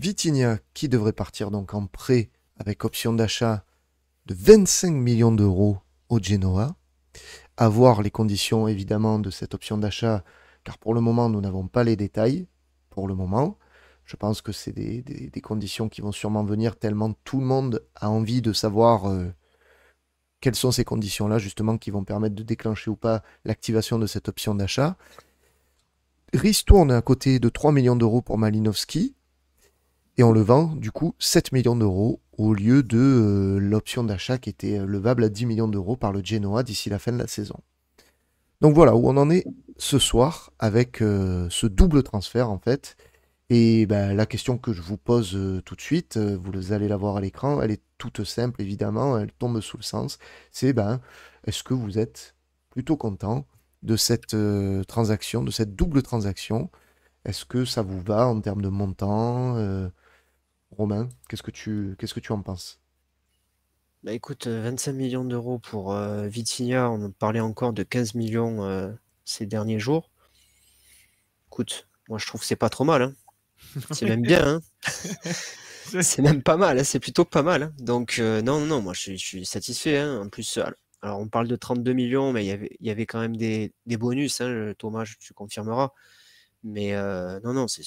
Vitinha qui devrait partir donc en prêt avec option d'achat de 25 millions d'euros au Genoa. À voir les conditions évidemment de cette option d'achat, car pour le moment nous n'avons pas les détails. Pour le moment, je pense que c'est des conditions qui vont sûrement venir tellement tout le monde a envie de savoir quelles sont ces conditions-là justement qui vont permettre de déclencher ou pas l'activation de cette option d'achat. Ristourne à côté de 3 millions d'euros pour Malinowski et on le vend du coup 7 millions d'euros au lieu de l'option d'achat qui était levable à 10 millions d'euros par le Genoa d'ici la fin de la saison. Donc voilà où on en est ce soir avec ce double transfert en fait. Et ben, la question que je vous pose tout de suite, vous allez la voir à l'écran, elle est toute simple évidemment, elle tombe sous le sens. C'est ben, est-ce que vous êtes plutôt content de cette transaction, de cette double transaction? Est-ce que ça vous va en termes de montant? Romain, qu'est-ce que tu en penses? Bah écoute, 25 millions d'euros pour Vitinha, on parlait encore de 15 millions ces derniers jours. Écoute, moi je trouve que c'est pas trop mal, hein. C'est même bien, hein. C'est même pas mal, hein. C'est plutôt pas mal, hein. Donc non, moi je suis satisfait, hein. En plus, alors on parle de 32 millions, mais il y avait quand même des bonus, hein, Thomas, tu confirmeras. Mais non, c'est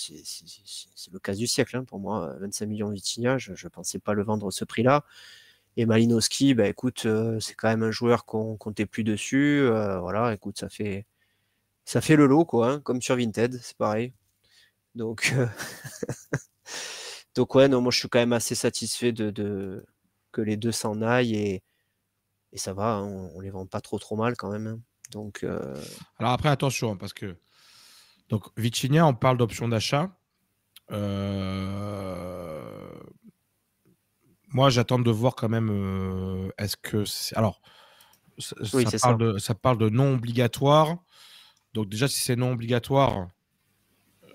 le cas du siècle, hein, pour moi. 25 millions Vitinha, je ne pensais pas le vendre à ce prix-là. Et Malinowski, bah, écoute, c'est quand même un joueur qu'on comptait plus dessus. Voilà, écoute, ça fait le lot, quoi, hein, comme sur Vinted, c'est pareil. Donc, donc ouais, non, moi je suis quand même assez satisfait que les deux s'en aillent et ça va, hein, on les vend pas trop mal quand même, hein. Donc, Alors après, attention, parce que donc Vitinha, on parle d'option d'achat. Moi, j'attends de voir quand même. Est-ce que alors oui, c'est ça. ça parle de non obligatoire. Donc déjà, si c'est non obligatoire,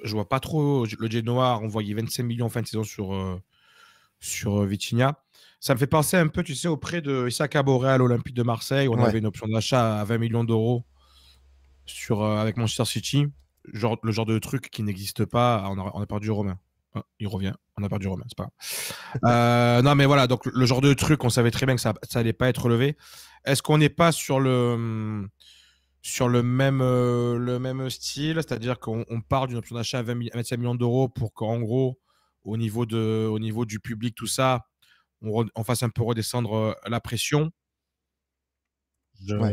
je vois pas trop le Genoa envoyer 25 millions en fin de saison sur Vitinha. Ça me fait penser un peu, tu sais, auprès de Issa Boré à l'Olympique de Marseille. On Ouais, avait une option d'achat à 20 millions d'euros avec Manchester City. Le genre de truc qui n'existe pas. On a perdu Romain. Ah, il revient. On a perdu Romain, c'est pas grave. Non, mais voilà, donc le genre de truc, on savait très bien que ça allait pas être relevé. Est-ce qu'on n'est pas sur le même style, c'est-à-dire qu'on part d'une option d'achat à 25 millions d'euros pour qu'en gros, au niveau du public, tout ça, on fasse un peu redescendre la pression. ouais.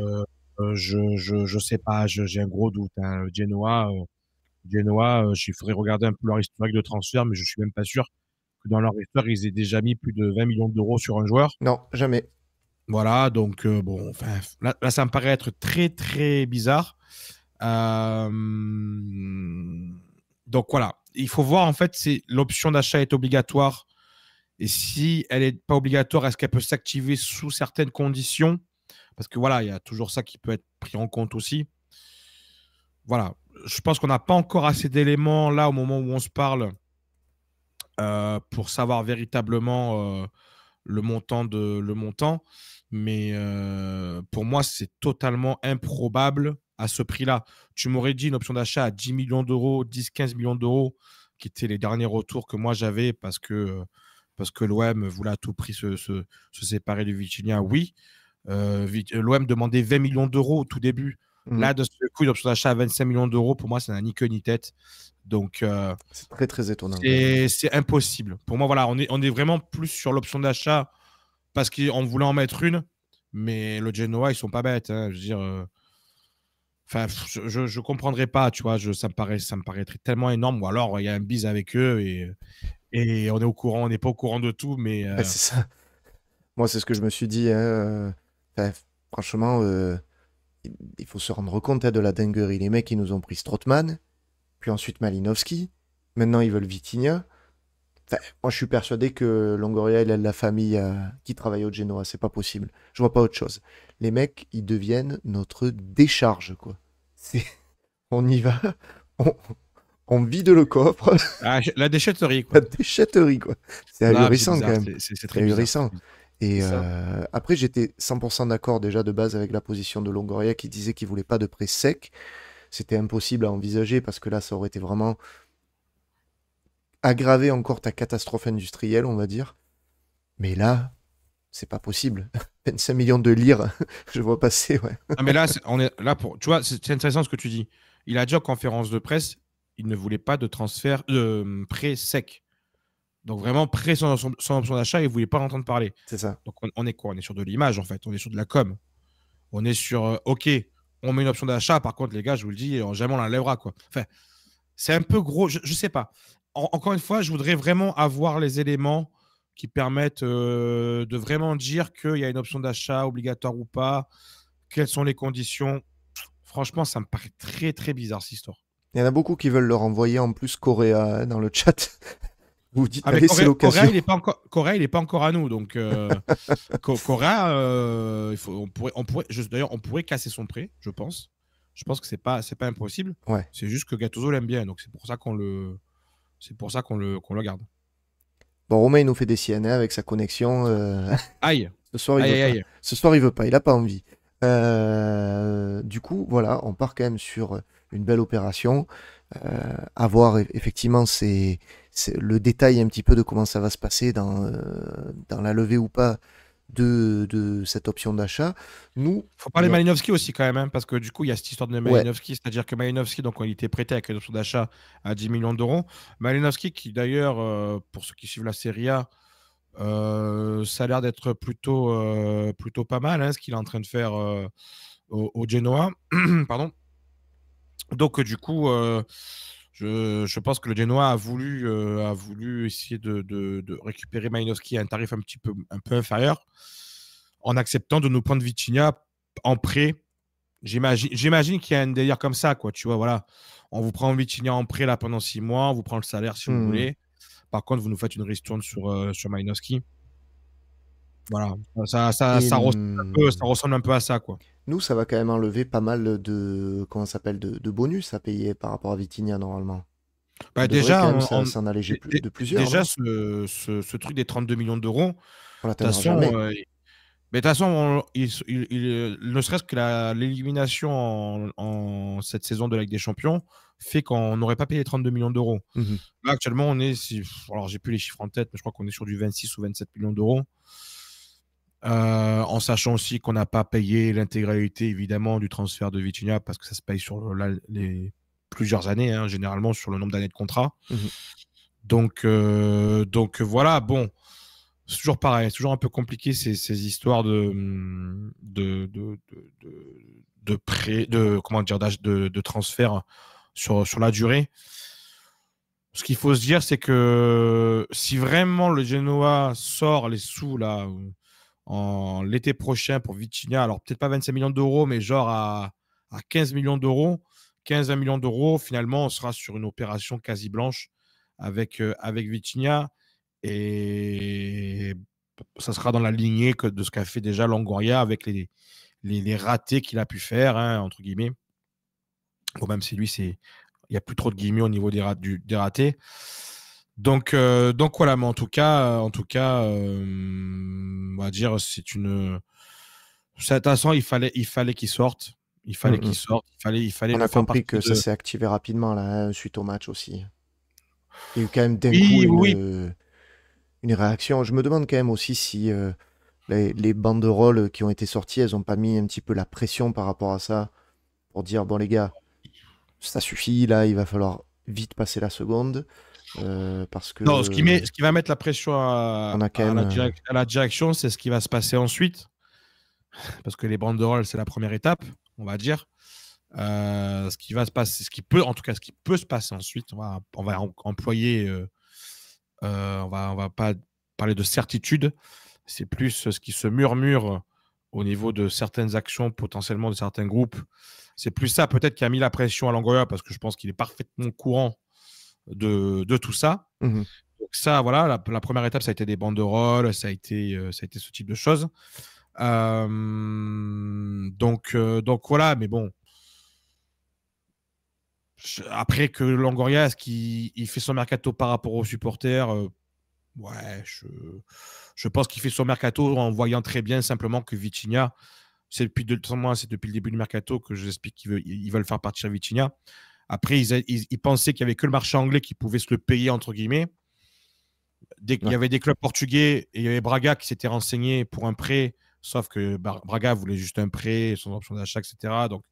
Je sais pas, j'ai un gros doute, hein. Genoa, il faudrait regarder un peu leur historique de transfert, mais je suis même pas sûr que dans leur histoire, ils aient déjà mis plus de 20 millions d'euros sur un joueur. Non, jamais. Voilà, donc bon, enfin, là, ça me paraît être très, très bizarre. Euh, donc voilà, il faut voir en fait si l'option d'achat est obligatoire et si elle n'est pas obligatoire, est-ce qu'elle peut s'activer sous certaines conditions? Parce que voilà, il y a toujours ça qui peut être pris en compte aussi. Voilà, je pense qu'on n'a pas encore assez d'éléments là au moment où on se parle pour savoir véritablement le montant. Mais pour moi, c'est totalement improbable à ce prix-là. Tu m'aurais dit une option d'achat à 10 millions d'euros, 10-15 millions d'euros, qui étaient les derniers retours que moi j'avais parce que l'OM voulait à tout prix se séparer du Vitinha. Oui, l'OM demandait 20 millions d'euros au tout début. Mm. Là, de ce coup, une option d'achat à 25 millions d'euros, pour moi, ça n'a ni queue ni tête. Donc, C'est très très étonnant quand même. c'est impossible. Pour moi, voilà, on est vraiment plus sur l'option d'achat parce qu'on voulait en mettre une, mais le Genoa, ils sont pas bêtes, hein. Je veux dire, enfin, je comprendrais pas, tu vois, ça me paraîtrait tellement énorme. Ou alors, il y a un bise avec eux et on est au courant, on n'est pas au courant de tout, mais Ouais, c'est ça. Moi, c'est ce que je me suis dit, hein, enfin, franchement, il faut se rendre compte hein, de la dinguerie. Les mecs, ils nous ont pris Strootman, puis ensuite Malinowski. Maintenant, ils veulent Vitinha. Enfin, moi, je suis persuadé que Longoria, il a de la famille qui travaille au Genoa. C'est pas possible. Je vois pas autre chose. Les mecs, ils deviennent notre décharge, quoi. C'est... On y va, on, on vide le coffre, la déchetterie, la quoi. déchetterie, quoi. C'est Non, mais c'est ahurissant, quand bizarre, même. c'est C'est très bizarre. ahurissant. Et C'est ça. après, j'étais 100% d'accord déjà de base avec la position de Longoria qui disait qu'il voulait pas de prêt sec. C'était impossible à envisager parce que là, ça aurait été vraiment aggraver encore ta catastrophe industrielle, on va dire. Mais là, c'est pas possible. 25 millions de lire, je vois passer, ouais. Ah, mais là, on est là pour. Tu vois, c'est intéressant ce que tu dis. Il a dit en conférence de presse, il ne voulait pas de transfert de prêt sec. Donc vraiment, prêt sans option d'achat, il ne voulait pas en entendre parler. C'est ça. Donc on est quoi? On est sur de l'image, en fait. On est sur de la com. On est sur, OK, on met une option d'achat. Par contre, les gars, je vous le dis, jamais on l'enlèvera, quoi. Enfin, c'est un peu gros. Je ne sais pas. Encore une fois, je voudrais vraiment avoir les éléments qui permettent de vraiment dire qu'il y a une option d'achat obligatoire ou pas, quelles sont les conditions. Franchement, ça me paraît très, très bizarre, cette histoire. Il y en a beaucoup qui veulent leur envoyer en plus Correa dans le chat. Vous dites, Ah, mais allez, c'est Correa, l'occasion. il n'est pas encore à nous. Donc, Correa, d'ailleurs, on pourrait casser son prêt, je pense. Je pense que c'est pas impossible. Ouais. C'est juste que Gattuso l'aime bien. Donc, c'est pour ça qu'on le garde. Bon, Romain, il nous fait des CNA avec sa connexion. Aïe. Ce soir, il Aïe, veut aïe, pas. aïe. Ce soir, il veut pas. Il a pas envie. Du coup, voilà, on part quand même sur une belle opération. À voir, effectivement, c'est le détail un petit peu de comment ça va se passer dans la levée ou pas de cette option d'achat. Nous, Faut parler de on a- Malinowski aussi quand même, hein, parce que du coup, il y a cette histoire de ouais, Malinowski, c'est-à-dire que Malinowski, donc, il était prêté avec une option d'achat à 10 millions d'euros. Malinowski, qui d'ailleurs, pour ceux qui suivent la Serie A, ça a l'air d'être plutôt pas mal, hein, ce qu'il est en train de faire au Genoa. Pardon. Donc, du coup, je pense que le Genoa a voulu essayer de récupérer Malinowski à un tarif un peu inférieur, en acceptant de nous prendre Vitinha en prêt. J'imagine qu'il y a un délire comme ça, quoi. Tu vois, voilà. On vous prend Vitinha en prêt là pendant 6 mois, on vous prend le salaire si vous hmm. voulez. Par contre, vous nous faites une ristourne sur Malinowski. Voilà. Et Ça ressemble un peu à ça, quoi. nous, ça va quand même enlever pas mal de, comment ça s'appelle, de bonus à payer par rapport à Vitinha normalement. Ça Bah, devrait déjà, quand même s'en alléger de plusieurs, déjà non? ce truc des 32 millions d'euros, de On toute l'atteindra façon, jamais. mais de toute façon, ne serait-ce que l'élimination cette saison de la Ligue des Champions fait qu'on n'aurait pas payé 32 millions d'euros. Mhm. Là, actuellement, on est, alors j'ai plus les chiffres en tête, mais je crois qu'on est sur du 26 ou 27 millions d'euros. En sachant aussi qu'on n'a pas payé l'intégralité, évidemment, du transfert de Vitinha, parce que ça se paye sur les plusieurs années, hein, généralement sur le nombre d'années de contrat. Mhm. Donc voilà, bon, c'est toujours pareil, c'est toujours un peu compliqué ces histoires de prêt, comment dire, de transfert sur la durée. Ce qu'il faut se dire, c'est que si vraiment le Genoa sort les sous là en l'été prochain pour Vitinha, alors peut-être pas 25 millions d'euros, mais genre à 15 millions d'euros, 15-20 millions d'euros, finalement, on sera sur une opération quasi blanche avec Vitinha. Et ça sera dans la lignée de ce qu'a fait déjà Longoria avec les ratés qu'il a pu faire, hein, entre guillemets. Bon, même si lui, il n'y a plus trop de guillemets au niveau des ratés. Donc voilà, mais en tout cas, on va dire, c'est une. De toute façon, il fallait qu'il sorte. Il fallait qu'il Mhm. sorte. Il fallait On a le faire compris que partie ça de. s'est activé rapidement là, hein, suite au match aussi. Il y a eu quand même d'un coup Oui, oui. une réaction. Je me demande quand même aussi si les banderoles qui ont été sorties, elles n'ont pas mis un petit peu la pression par rapport à ça pour dire, bon les gars, ça suffit, là, il va falloir vite passer la seconde. Parce Non, que ce qui va mettre la pression on a quand même. à la direction, c'est ce qui va se passer ensuite. Parce que les banderoles, c'est la première étape, on va dire. Ce qui va se passer, ce qui peut se passer ensuite, on va employer, on va pas parler de certitude, c'est plus ce qui se murmure au niveau de certaines actions, potentiellement de certains groupes. C'est plus ça peut-être qui a mis la pression à Longoria, parce que je pense qu'il est parfaitement au courant de tout ça. Mhm. Donc ça, voilà, la première étape, ça a été des banderoles, ça a été ce type de choses. Donc voilà, mais bon. Après que Longoria, est-ce qu'il fait son mercato par rapport aux supporters, ouais, je pense qu'il fait son mercato en voyant très bien simplement que Vitinha, c'est depuis le début du mercato que j'explique qu'ils veulent faire partir Vitinha. Après, ils pensaient qu'il n'y avait que le marché anglais qui pouvait se le payer, entre guillemets. Il y avait des clubs portugais et il y avait Braga qui s'était renseigné pour un prêt, sauf que Braga voulait juste un prêt, sans option d'achat, etc. Donc,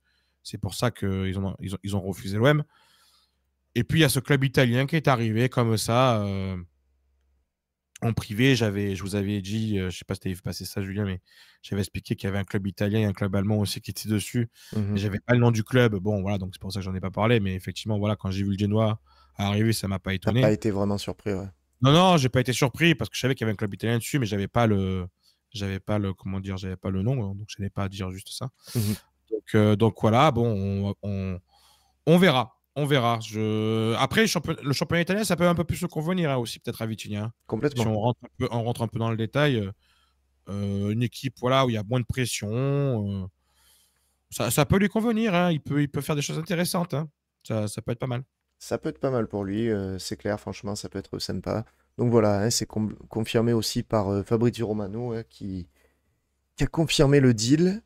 c'est pour ça qu'ils ont refusé l'OM. Et puis, il y a ce club italien qui est arrivé comme ça, en privé. Je vous avais dit, je ne sais pas si tu avais passé ça, Julien, mais j'avais expliqué qu'il y avait un club italien et un club allemand aussi qui étaient dessus. Mhm. Je n'avais pas le nom du club. Bon, voilà, donc c'est pour ça que j'en ai pas parlé. Mais effectivement, voilà, quand j'ai vu le Genoa arriver, ça ne m'a pas T'as étonné. pas été vraiment surpris, ouais. Non, j'ai pas été surpris parce que je savais qu'il y avait un club italien dessus, mais j'avais pas le nom, donc je n'allais pas dire juste ça. Mhm. Donc voilà, bon, on verra. Après, le championnat italien, ça peut un peu plus se convenir aussi, peut-être à Vitinha. Complètement. Si on rentre un peu dans le détail, une équipe voilà, où il y a moins de pression, ça peut lui convenir. Hein. Il peut faire des choses intéressantes. Hein. Ça peut être pas mal. Ça peut être pas mal pour lui, c'est clair, franchement, ça peut être sympa. Donc voilà, hein, c'est confirmé aussi par Fabrizio Romano, hein, qui a confirmé le deal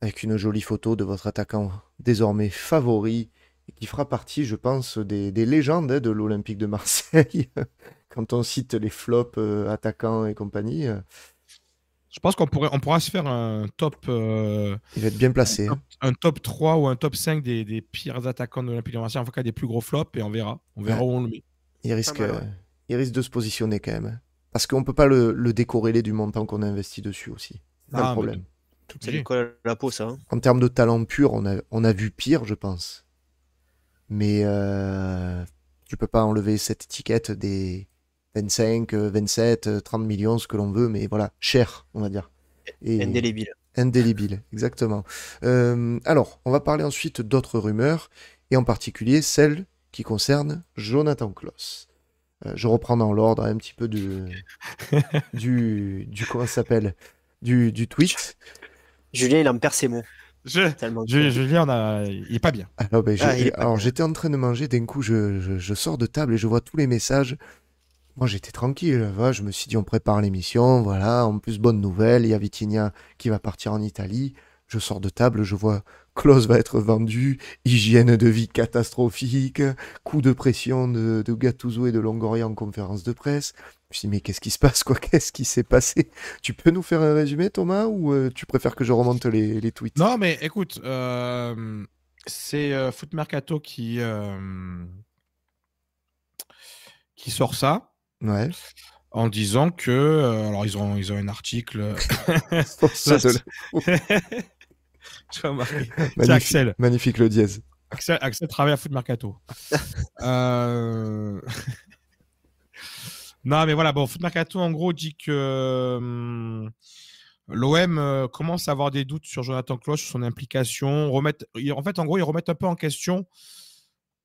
avec une jolie photo de votre attaquant désormais favori et qui fera partie, je pense, des légendes, hein, de l'Olympique de Marseille. Quand on cite les flops attaquants et compagnie, Je pense qu'on pourra se faire un top, il va être bien placé. Hein. un top 3 ou un top 5 des pires attaquants de l'Olympique de Marseille, en tout cas des plus gros flops, et on verra. On verra Ouais. où on le met. Il risque, mal, ouais. il risque de se positionner quand même. Hein. Parce qu'on peut pas le décorréler du montant qu'on a investi dessus aussi. C'est ça le problème. Ça lui colle à la peau, ça. Hein. En termes de talent pur, on a vu pire, je pense. Mais tu peux pas enlever cette étiquette des 25, 27, 30 millions, ce que l'on veut, mais voilà, cher, on va dire. Et Indélébile. indélébile, exactement. Alors, on va parler ensuite d'autres rumeurs, et en particulier celle qui concerne Jonathan Klaus. Je reprends dans l'ordre un petit peu du comment ça s'appelle, du tweet. Julien, il en perd ses mots. Julien, il est pas bien. Alors, ben, il est pas alors bien. j'étais en train de manger, d'un coup je sors de table et je vois tous les messages. Moi j'étais tranquille, voilà, je me suis dit on prépare l'émission, voilà, en plus bonne nouvelle, il y a Vitinha qui va partir en Italie. Je sors de table, je vois Klose va être vendu, hygiène de vie catastrophique, coup de pression de Gattuso et de Longoria en conférence de presse. Je me suis dit mais qu'est-ce qui se passe quoi? Qu'est-ce qui s'est passé? Tu peux nous faire un résumé Thomas ou tu préfères que je remonte les tweets? Non, mais écoute, c'est Foot Mercato qui sort ça Ouais. en disant que. Alors, ils ont un article. Ça de là. Tu vas marquer. C'est Magnifique, Axel. magnifique le dièse. Axel travaille à Foot Mercato. Non, mais voilà, bon, Foot Mercato, en gros, dit que l'OM commence à avoir des doutes sur Jonathan Klaus, sur son implication. En fait, en gros, ils remettent un peu en question,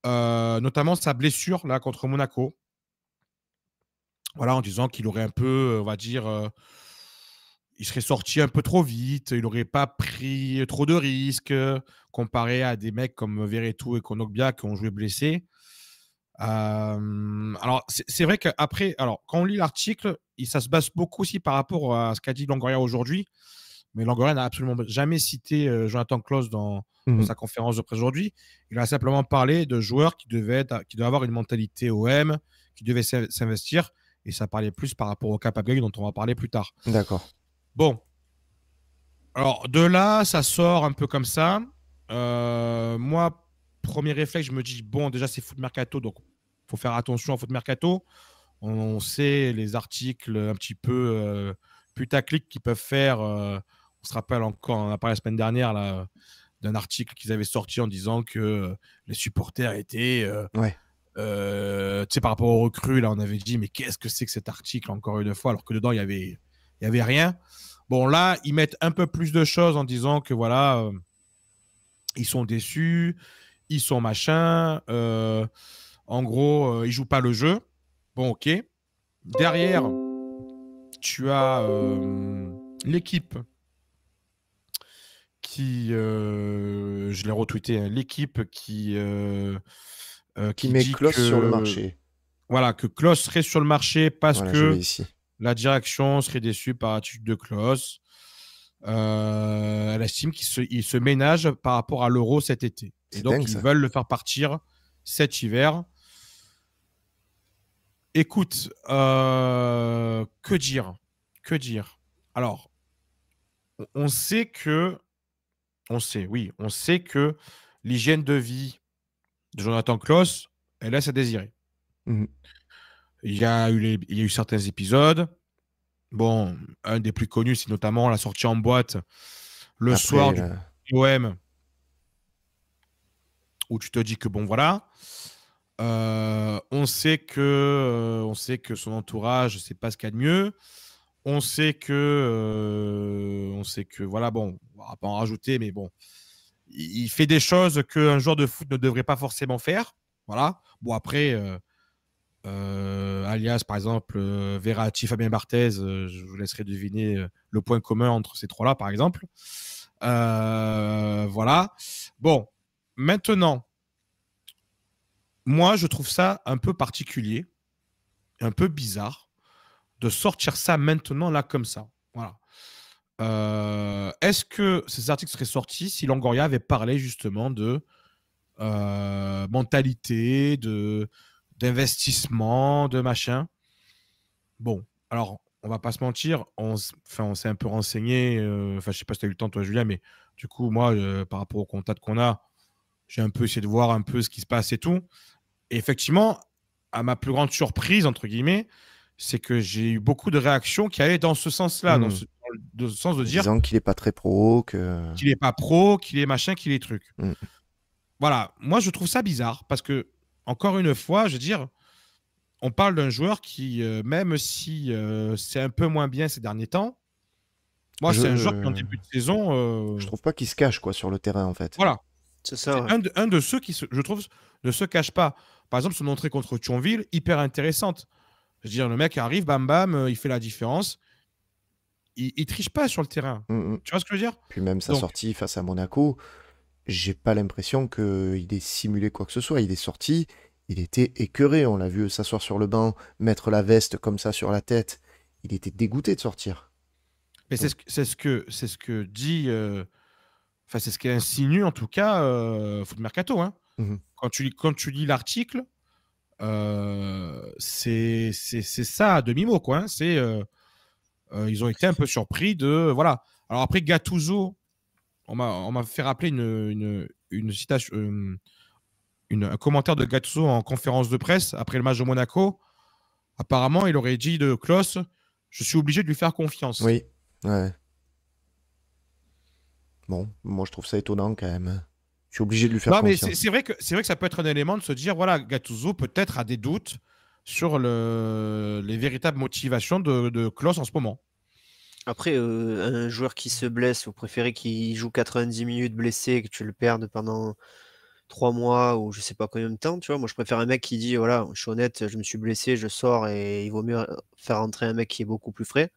notamment sa blessure là contre Monaco. Voilà, en disant qu'il aurait un peu, on va dire, il serait sorti un peu trop vite, il n'aurait pas pris trop de risques, comparé à des mecs comme Verretou et Kondogbia qui ont joué blessés. Alors, c'est vrai qu'après, alors, quand on lit l'article, ça se base beaucoup aussi par rapport à ce qu'a dit Longoria aujourd'hui. Mais Longoria n'a absolument jamais cité Jonathan Klaus dans sa conférence de presse aujourd'hui. Il a simplement parlé de joueurs qui devaient avoir une mentalité OM, qui devaient s'investir. Et ça parlait plus par rapport au Cap Agui dont on va parler plus tard. D'accord. Bon. Alors, de là, ça sort un peu comme ça. Moi, premier réflexe, je me dis, bon, déjà, c'est Foot Mercato, donc il faut faire attention à Foot Mercato. On sait les articles un petit peu putaclic qu'ils peuvent faire. On se rappelle encore, on a parlé la semaine dernière là, d'un article qu'ils avaient sorti en disant que les supporters étaient... Ouais. Par rapport aux recrues, là, on avait dit, mais qu'est-ce que c'est que cet article, encore une fois, alors que dedans, il y avait rien. Bon, là, ils mettent un peu plus de choses en disant que, voilà, ils sont déçus, ils sont machin, en gros, ils jouent pas le jeu. Bon, ok. Derrière, tu as l'équipe qui, je l'ai retweeté, hein, l'équipe qui met dit Klaus que, sur le marché. Voilà, que Klaus serait sur le marché parce voilà, que ici. la direction serait déçue par l'attitude de Klaus. Elle estime qu'il se ménage par rapport à l'Euro cet été. Et donc, ils veulent le faire partir cet hiver. Écoute, que dire? Que dire? Alors, on sait que l'hygiène de vie de Jonathan Klaus, elle laisse à désirer. Mhm. Il y a eu certains épisodes. Bon, un des plus connus, c'est notamment la sortie en boîte le Après, soir du OM, où tu te dis que bon, voilà. On sait que son entourage, c'est pas ce qu'il y a de mieux. On sait que voilà, bon, on va pas en rajouter, mais bon, il fait des choses qu'un joueur de foot ne devrait pas forcément faire. Voilà. Bon, après, alias, par exemple, Verratti, Fabien Barthez, je vous laisserai deviner le point commun entre ces trois-là, par exemple. Voilà. Bon, maintenant, moi, je trouve ça un peu particulier, un peu bizarre de sortir ça maintenant, là, comme ça. Voilà. Est-ce que ces articles seraient sortis si Longoria avait parlé justement de mentalité, d'investissement, de machin? Bon, alors, on va pas se mentir, on s'est un peu renseigné. Je sais pas si tu as eu le temps, toi, Julien, mais du coup, moi, par rapport au contact qu'on a, j'ai un peu essayé de voir un peu ce qui se passe et tout. Et effectivement, à ma plus grande surprise, entre guillemets, c'est que j'ai eu beaucoup de réactions qui allaient dans ce sens-là, dans le sens de dire disant qu'il n'est pas très pro, qu'il n'est pas pro, qu'il est machin, qu'il est truc. Voilà, moi je trouve ça bizarre parce que, encore une fois, je veux dire, on parle d'un joueur qui, même si c'est un peu moins bien ces derniers temps, moi c'est un joueur qui en début de saison. Je trouve pas qu'il se cache quoi, sur le terrain en fait. Voilà. C'est ça. Ouais. Un de ceux qui, je trouve, ne se cache pas. Par exemple, son entrée contre Thionville, hyper intéressante. Je veux dire, le mec arrive, bam bam, il fait la différence. Il triche pas sur le terrain. Tu vois ce que je veux dire? Puis même sa sortie face à Monaco, j'ai pas l'impression qu'il ait simulé quoi que ce soit. Il est sorti, il était écœuré. On l'a vu s'asseoir sur le banc, mettre la veste comme ça sur la tête. Il était dégoûté de sortir. Mais c'est ce que dit. Enfin, c'est ce qu'insinue en tout cas Foot Mercato. Hein. Quand tu lis l'article, c'est ça à demi-mot, quoi. Hein. C'est ils ont été un peu surpris de voilà. Alors après Gattuso, on m'a fait rappeler une citation, un commentaire de Gattuso en conférence de presse après le match de Monaco. Apparemment, il aurait dit de Klose, je suis obligé de lui faire confiance. Oui, ouais. Bon, moi je trouve ça étonnant quand même. Je suis obligé de lui faire confiance. Mais c'est vrai que ça peut être un élément de se dire, voilà, Gattuso peut-être a des doutes sur les véritables motivations de Klose en ce moment. Après, un joueur qui se blesse, vous préférez qu'il joue 90 minutes blessé, que tu le perdes pendant 3 mois ou je sais pas combien de temps, tu vois. Moi, je préfère un mec qui dit, voilà, je suis honnête, je me suis blessé, je sors et il vaut mieux faire entrer un mec qui est beaucoup plus frais.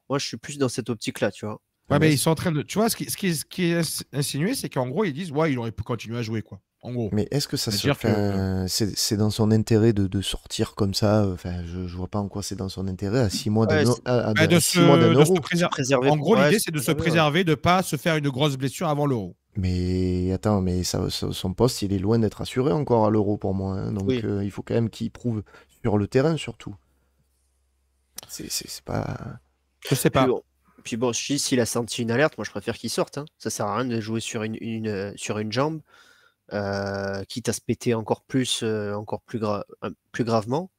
Moi, je suis plus dans cette optique-là, tu vois. Ouais, mais ils sont en train de. Tu vois, ce qui est insinué, c'est qu'en gros, ils disent, ouais, il aurait pu continuer à jouer, quoi. En gros. Mais est-ce que ça se fait c'est dans son intérêt de sortir comme ça? Enfin, je vois pas en quoi c'est dans son intérêt à 6 mois d'un euro. En gros, l'idée, c'est de se préserver, de pas se faire une grosse blessure avant l'euro. Mais attends, mais son poste, il est loin d'être assuré encore à l'euro pour moi. Hein. Donc, il faut quand même qu'il prouve sur le terrain, surtout. C'est pas... Je sais pas. Puis bon, s'il a senti une alerte, moi, je préfère qu'il sorte. Hein. Ça sert à rien de jouer sur une jambe. Quitte à se péter encore plus gravement.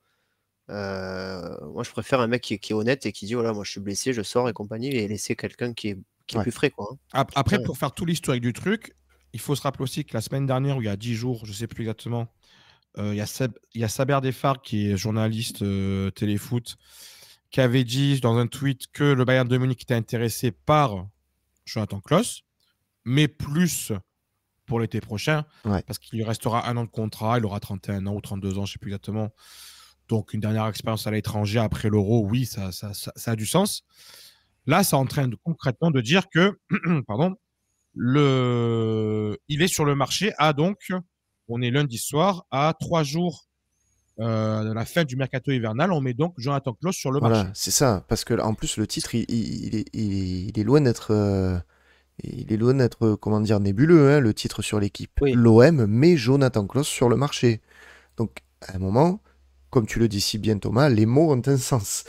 Moi, je préfère un mec qui est honnête et qui dit voilà, moi je suis blessé, je sors et compagnie, et laisser quelqu'un qui est plus frais. Quoi, hein. Après, pour faire tout l'historique du truc, il faut se rappeler aussi que la semaine dernière, ou il y a 10 jours, je ne sais plus exactement, il y a Saber Defar, qui est journaliste téléfoot, qui avait dit dans un tweet que le Bayern de Munich était intéressé par Jonathan Klaus, mais plus pour l'été prochain, parce qu'il lui restera 1 an de contrat, il aura 31 ans ou 32 ans, je ne sais plus exactement. Donc, une dernière expérience à l'étranger après l'Euro, oui, ça a du sens. Là, ça est en train concrètement de dire que pardon, il est sur le marché donc, on est lundi soir, à 3 jours de la fin du mercato hivernal, on met donc Jonathan Klaus sur le marché. Voilà, c'est ça, parce que en plus, le titre, il est loin d'être Et il est loin d'être, comment dire, nébuleux, hein, le titre sur l'équipe. Oui. L'OM met Jonathan Klaus sur le marché. Donc, à un moment, comme tu le dis si bien, Thomas, les mots ont un sens.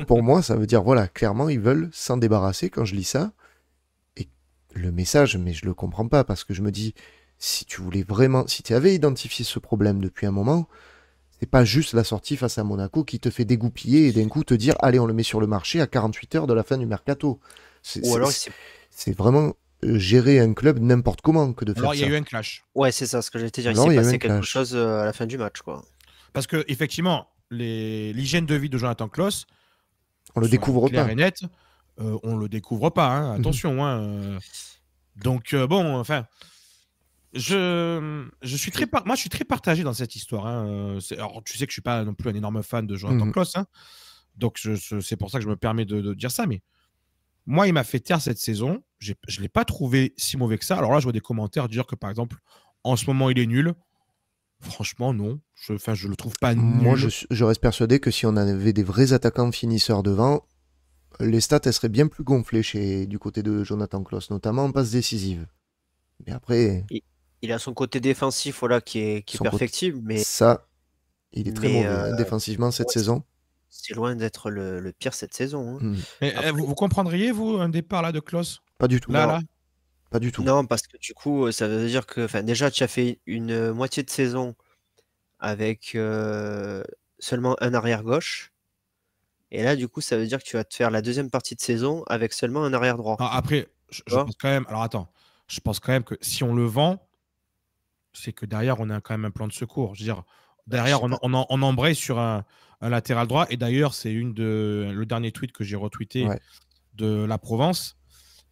Pour moi, ça veut dire, voilà, clairement, ils veulent s'en débarrasser quand je lis ça. Et le message, mais je le comprends pas, parce que je me dis, si tu voulais vraiment, si tu avais identifié ce problème depuis un moment, c'est pas juste la sortie face à Monaco qui te fait dégoupiller et d'un coup te dire, allez, on le met sur le marché à 48 heures de la fin du mercato. Ou alors, C'est vraiment gérer un club n'importe comment que de faire Alors, il y ça. a eu un clash. ouais, c'est ça ce que j'allais te dire. Alors, Il il y s'est a eu passé un quelque clash. chose à la fin du match, quoi. Parce que effectivement, l'hygiène de vie de Jonathan Klaus, On le découvre clair pas. et net, on le découvre pas. Hein, attention. Hein, donc bon, enfin, je suis moi, je suis très partagé dans cette histoire. Hein. Alors, tu sais que je suis pas non plus un énorme fan de Jonathan Klaus, hein, donc c'est pour ça que je me permets de dire ça. Mais moi, il m'a fait taire cette saison. Je l'ai pas trouvé si mauvais que ça. Alors là, je vois des commentaires dire que par exemple, en ce moment, il est nul. Franchement, non. Je le trouve pas Moi, nul. je reste persuadé que si on avait des vrais attaquants finisseurs devant, les stats elles seraient bien plus gonflées du côté de Jonathan Klaus, notamment en passe décisive. Mais après, Il a son côté défensif, voilà, qui est son côté- perfectible, mais ça, il est très mais, mauvais hein, défensivement cette ouais, saison. c'est loin d'être le pire cette saison. Hein. Hmm. Mais, Après- vous comprendriez, vous, un départ là de Klaus? Pas du tout. Là, Non. là Pas du tout. Non, parce que du coup, ça veut dire que, enfin, déjà, tu as fait une moitié de saison avec seulement un arrière gauche. Et là, du coup, ça veut dire que tu vas te faire la deuxième partie de saison avec seulement un arrière droit. Alors, après, je Tu vois pense quand même. Alors attends, je pense quand même que si on le vend, c'est que derrière, on a quand même un plan de secours. Je veux dire, derrière, je sais pas. on embraye sur un latéral droit. Et d'ailleurs, c'est le dernier tweet que j'ai retweeté Ouais. de la Provence,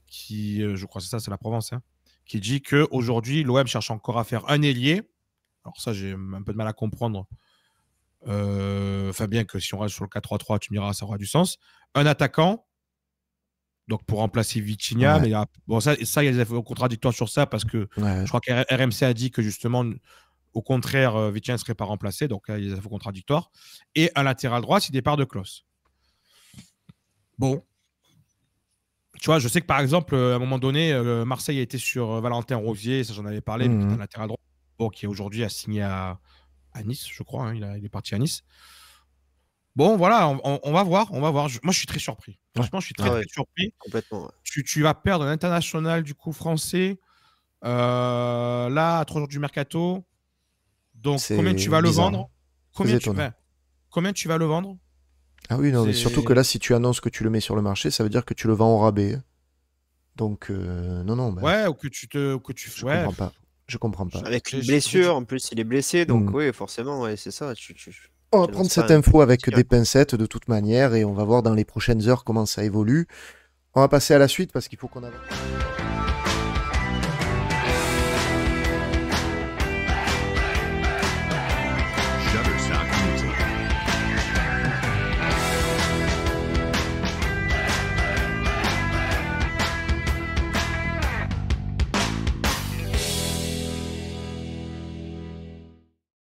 qui, je crois que c'est ça, c'est la Provence, hein, qui dit qu'aujourd'hui, l'OM cherche encore à faire un ailier. Alors ça, j'ai un peu de mal à comprendre. Enfin, bien que si on reste sur le 4-3-3, tu me diras, ça aura du sens. Un attaquant, donc pour remplacer Vitinha, Ouais. mais bon, ça, il y a des infos contradictoires sur ça parce que Ouais. je crois que RMC a dit que justement, au contraire, Vitinha ne serait pas remplacé, donc il y a des infos contradictoires. Et un latéral droit, c'est départ de Klaus. Bon. Tu vois, je sais que par exemple, à un moment donné, Marseille a été sur Valentin Rosier, ça j'en avais parlé, mais qui est un latéral droit, bon, qui aujourd'hui a signé à Nice, je crois, hein, il est parti à Nice. Bon, voilà, on va voir. Moi, je suis très surpris. Franchement, je suis très, très surpris. Complètement. Ouais. Tu vas perdre un international du coup français là, à 3 jours du mercato. Donc, combien tu vas le vendre? Combien tu vas le vendre? Ah oui, non, mais surtout que là, si tu annonces que tu le mets sur le marché, ça veut dire que tu le vends au rabais. Donc, non. Bah, ouais, ou que tu comprends pas. Je comprends pas. Avec une blessure, en plus, il est blessé, donc oui, forcément, ouais, c'est ça. On va prendre cette info avec des pincettes de toute manière et on va voir dans les prochaines heures comment ça évolue. On va passer à la suite parce qu'il faut qu'on avance.